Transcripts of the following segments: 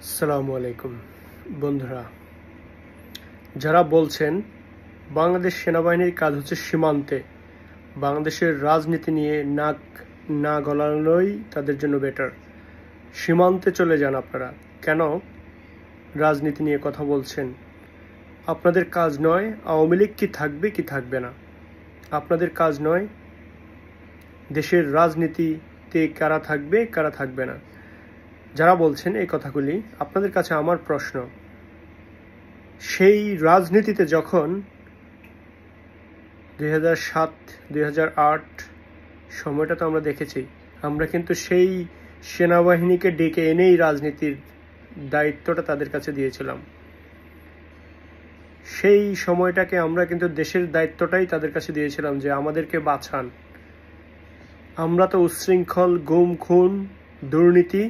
আসসালামু আলাইকুম বন্ধুরা, যারা বলছেন বাংলাদেশ সেনাবাহিনীর কাজ হচ্ছে সীমান্তে, বাংলাদেশের রাজনীতি নিয়ে নাক না গলানোই তাদের জন্য বেটার। সীমান্তে চলে যান আপনারা। কেন রাজনীতি নিয়ে কথা বলছেন? আপনাদের কাজ নয় আওয়ামী লীগ কি থাকবে কি থাকবে না, আপনাদের কাজ নয় দেশের রাজনীতিতে কারা থাকবে কারা থাকবে না। যারা বলছেন এই কথাগুলি, আপনাদের কাছে আমার প্রশ্ন, সেই রাজনীতিতে যখন 2007 2008 সময়টা তো আমরা দেখেছি, আমরা কিন্তু সেই সেনাবাহিনীকে ডেকে এনেই রাজনীতির দায়িত্বটা তাদের কাছে দিয়েছিলাম। সেই সময়টাকে আমরা কিন্তু দেশের দায়িত্বটাই তাদের কাছে দিয়েছিলাম যে আমাদেরকে বাঁচান। আমরা তো উচ্ছৃঙ্খল, গুম খুন, দুর্নীতি,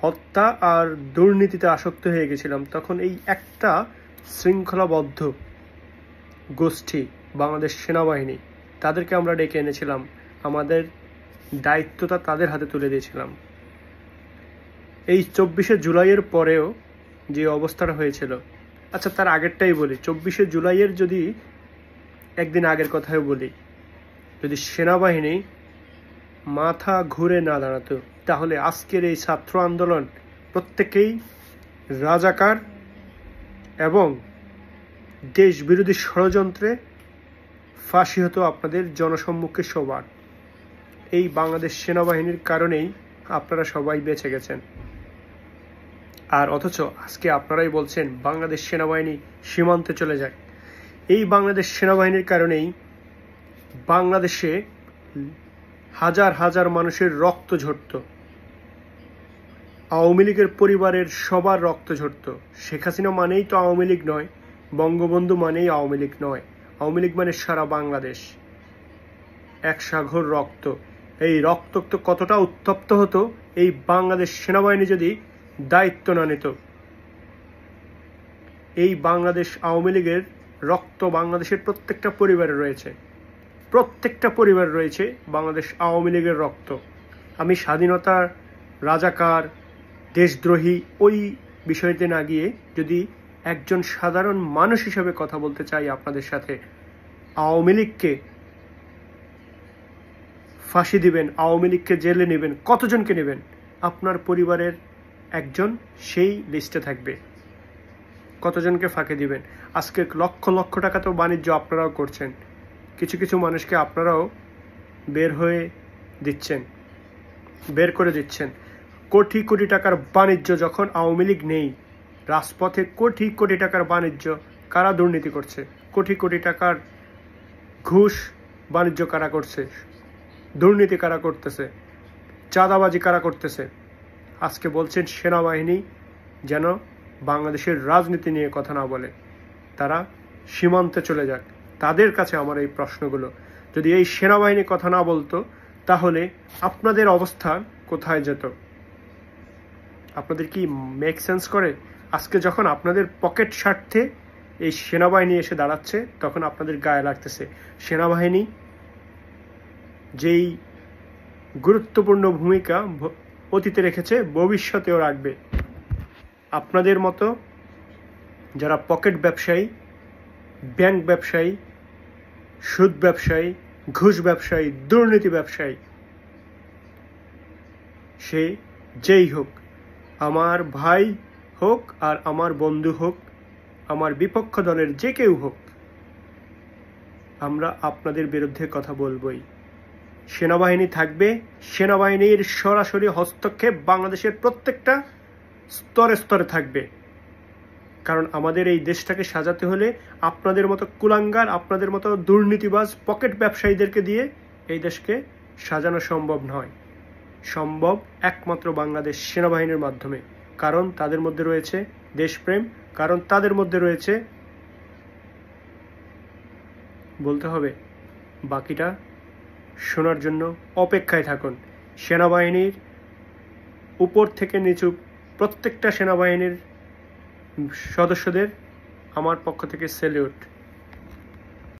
হত্যা আর দুর্নীতিতে আসক্ত হয়ে গেছিলাম। তখন এই একটা শৃঙ্খলাবদ্ধ গোষ্ঠী বাংলাদেশ সেনাবাহিনী, তাদেরকে আমরা ডেকে এনেছিলাম, আমাদের দায়িত্বটা তাদের হাতে তুলে দিয়েছিলাম। এই 24শে জুলাইয়ের পরেও যে অবস্থাটা হয়েছিল, আচ্ছা তার আগেরটাই বলি, 24শে জুলাইয়ের যদি একদিন আগের কথাও বলি, যদি সেনাবাহিনী মাথা ঘুরে না দাঁড়াতো, তাহলে আজকের এই ছাত্র আন্দোলন প্রত্যেকেই রাজাকার এবং দেশ বিরোধী ষড়যন্ত্রে ফাঁসি হতো আপনাদের জনসম্মুখে সবার। এই বাংলাদেশ সেনাবাহিনীর কারণেই আপনারা সবাই বেঁচে গেছেন। আর অথচ আজকে আপনারাই বলছেন বাংলাদেশ সেনাবাহিনী সীমান্তে চলে যায়। এই বাংলাদেশ সেনাবাহিনীর কারণেই বাংলাদেশে হাজার হাজার মানুষের রক্ত ঝরত, আওয়ামী লীগের পরিবারের সবার রক্ত ঝরত। শেখ হাসিনা মানেই তো আওয়ামী লীগ নয়, বঙ্গবন্ধু মানেই আওয়ামী লীগ নয়। আওয়ামী লীগ মানে সারা বাংলাদেশ, এক সাগর রক্ত। এই রক্ত কতটা উত্তপ্ত হতো এই বাংলাদেশ সেনাবাহিনী যদি দায়িত্ব না নিত। এই বাংলাদেশ আওয়ামী লীগের রক্ত বাংলাদেশের প্রত্যেকটা পরিবারে রয়েছে, প্রত্যেকটা পরিবার রয়েছে বাংলাদেশ আওয়ামী লীগের রক্ত। আমি স্বাধীনতার রাজাকার, দেশদ্রোহী ওই বিষয়তে না গিয়ে যদি একজন সাধারণ মানুষ হিসেবে কথা বলতে চাই আপনাদের সাথে, আওয়ামী লীগকে ফাঁসি দিবেন, আওয়ামী লীগকে জেলে নেবেন, কতজনকে নেবেন? আপনার পরিবারের একজন সেই লিস্টে থাকবে। কতজনকে ফাঁকি দিবেন? আজকে লক্ষ লক্ষ টাকা তো বাণিজ্য আপনারাও করছেন, কিছু কিছু মানুষকে আপনারাও বের করে দিচ্ছেন। কোটি কোটি টাকার বাণিজ্য যখন আওয়ামী লীগ নেই, রাজপথে কোটি কোটি টাকার বাণিজ্য কারা দুর্নীতি করছে? কোটি কোটি টাকার ঘুষ বাণিজ্য কারা করছে? দুর্নীতি কারা করতেছে? চাঁদাবাজি কারা করতেছে? আজকে বলছেন সেনাবাহিনী যেন বাংলাদেশের রাজনীতি নিয়ে কথা না বলে, তারা সীমান্তে চলে যাক। তাদের কাছে আমার এই প্রশ্নগুলো, যদি এই সেনাবাহিনী কথা না বলতো তাহলে আপনাদের অবস্থা কোথায় যেত? আপনাদের কি মেক সেন্স করে? আজকে যখন আপনাদের পকেট স্বার্থে এই সেনাবাহিনী এসে দাঁড়াচ্ছে, তখন আপনাদের গায়ে লাগতেছে। সেনাবাহিনী যেই গুরুত্বপূর্ণ ভূমিকা অতীতে রেখেছে, ভবিষ্যতেও রাখবে। আপনাদের মতো যারা পকেট ব্যবসায়ী, ব্যাংক ব্যবসায়ী, সুদ ব্যবসায়ী, ঘুষ ব্যবসায়ী, দুর্নীতি ব্যবসায়ী, সে যেই হোক, আমার ভাই হোক আর আমার বন্ধু হোক, আমার বিপক্ষ দলের যে কেউ হোক, আমরা আপনাদের বিরুদ্ধে কথা বলবই। সেনাবাহিনী থাকবে, সেনাবাহিনীর সরাসরি হস্তক্ষেপ বাংলাদেশের প্রত্যেকটা স্তরে স্তরে থাকবে। কারণ আমাদের এই দেশটাকে সাজাতে হলে আপনাদের মতো কুলাঙ্গার, আপনাদের মতো দুর্নীতিবাজ পকেট ব্যবসায়ীদেরকে দিয়ে এই দেশকে সাজানো সম্ভব নয়। সম্ভব একমাত্র বাংলাদেশ সেনাবাহিনীর মাধ্যমে। কারণ তাদের মধ্যে রয়েছে দেশপ্রেম, কারণ তাদের মধ্যে রয়েছে, বলতে হবে, বাকিটা শোনার জন্য অপেক্ষায় থাকুন। সেনাবাহিনীর উপর থেকে নিচু প্রত্যেকটা সেনাবাহিনীর সদস্যদের আমার পক্ষ থেকে স্যালিউট।